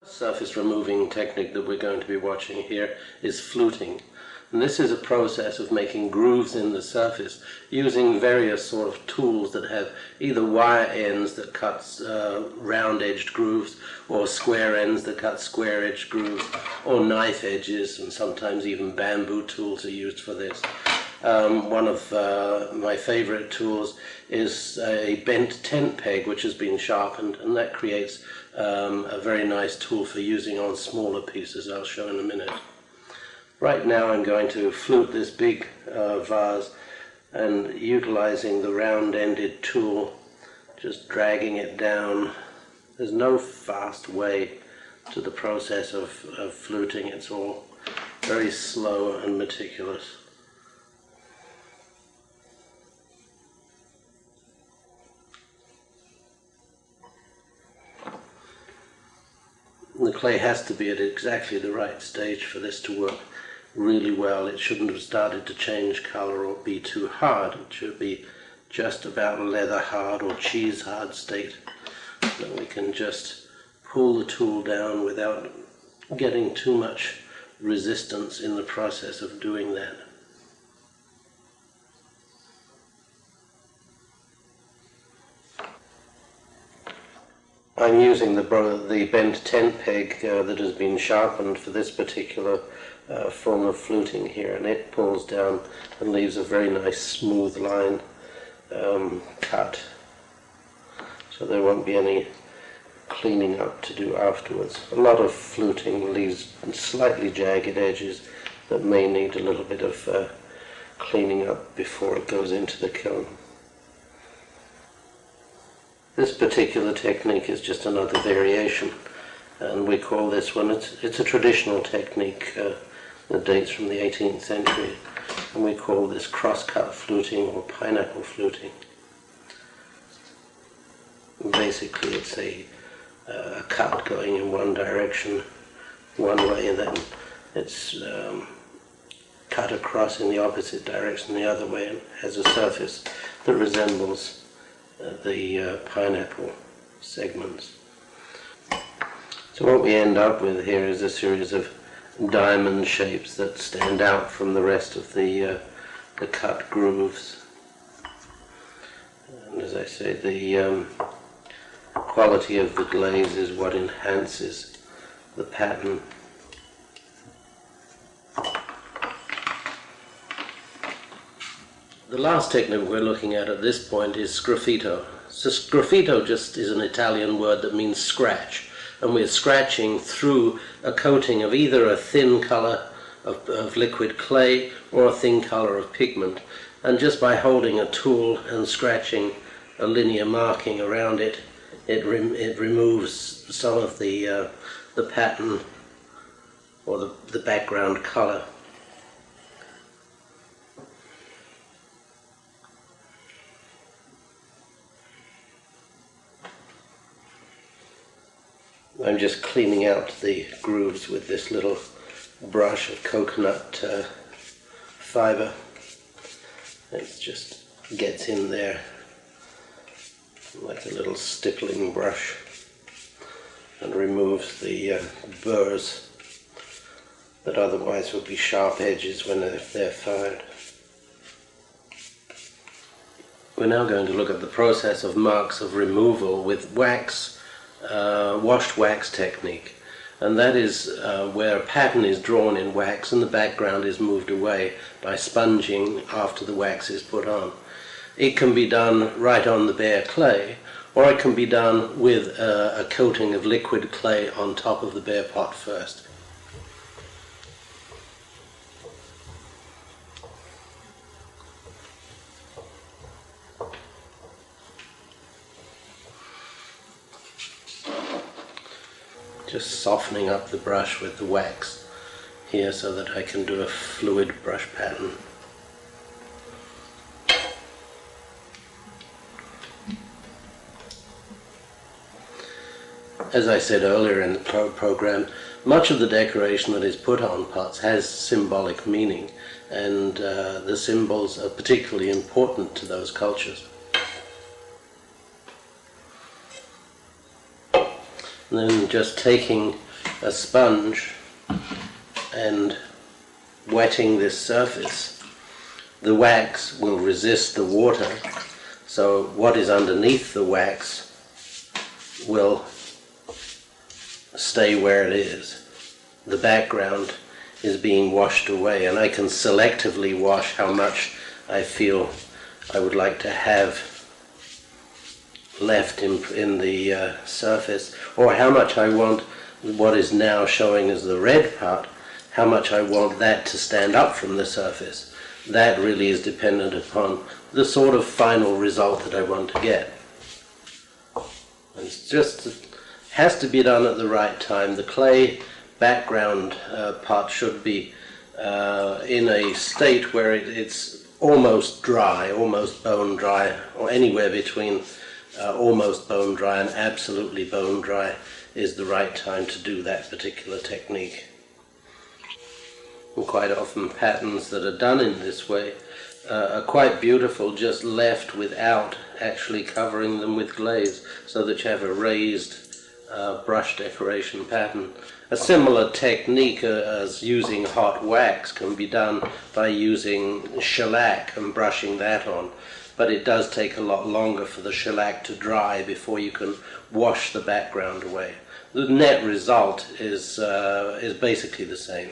Surface removing technique that we're going to be watching here is fluting. And this is a process of making grooves in the surface using various sort of tools that have either wire ends that cut round-edged grooves, or square ends that cut square-edged grooves, or knife edges, and sometimes even bamboo tools are used for this. One of my favorite tools is a bent tent peg which has been sharpened, and that creates a very nice tool for using on smaller pieces. I'll show in a minute. Right now I'm going to flute this big vase, and utilizing the round-ended tool, just dragging it down. There's no fast way to the process of fluting. It's all very slow and meticulous. The clay has to be at exactly the right stage for this to work really well. It shouldn't have started to change color or be too hard. It should be just about leather hard or cheese hard state. So we can just pull the tool down without getting too much resistance in the process of doing that. I'm using the bent tent peg that has been sharpened for this particular form of fluting here, and it pulls down and leaves a very nice smooth line cut, so there won't be any cleaning up to do afterwards. A lot of fluting leaves slightly jagged edges that may need a little bit of cleaning up before it goes into the kiln. This particular technique is just another variation, and we call this one, it's a traditional technique that dates from the 18th century, and we call this crosscut fluting or pineapple fluting. Basically it's a cut going in one direction one way, and then it's cut across in the opposite direction the other way, and has a surface that resembles the pineapple segments. So what we end up with here is a series of diamond shapes that stand out from the rest of the cut grooves. And as I say, the quality of the glaze is what enhances the pattern. The last technique we're looking at this point is sgraffito. So sgraffito just is an Italian word that means scratch, and we're scratching through a coating of either a thin color of liquid clay or a thin color of pigment, and just by holding a tool and scratching a linear marking around it, it removes some of the pattern or the background color. I'm just cleaning out the grooves with this little brush of coconut fiber. It just gets in there like a little stippling brush and removes the burrs that otherwise would be sharp edges when they're fired. We're now going to look at the process of marks of removal with wax. Washed wax technique, and that is where a pattern is drawn in wax and the background is moved away by sponging after the wax is put on. It can be done right on the bare clay, or it can be done with a coating of liquid clay on top of the bare pot first. Just softening up the brush with the wax here so that I can do a fluid brush pattern. As I said earlier in the program, much of the decoration that is put on pots has symbolic meaning, and the symbols are particularly important to those cultures. And then just taking a sponge and wetting this surface, the wax will resist the water, so what is underneath the wax will stay where it is. The background is being washed away, and I can selectively wash how much I feel I would like to have left in the surface, or how much I want what is now showing as the red part, how much I want that to stand up from the surface. That really is dependent upon the sort of final result that I want to get. It's just, it has to be done at the right time. The clay background part should be in a state where it's almost dry, almost bone dry, or anywhere between almost bone dry and absolutely bone dry is the right time to do that particular technique. And quite often patterns that are done in this way are quite beautiful, just left without actually covering them with glaze, so that you have a raised brush decoration pattern. A similar technique as using hot wax can be done by using shellac and brushing that on, but it does take a lot longer for the shellac to dry before you can wash the background away. The net result is basically the same.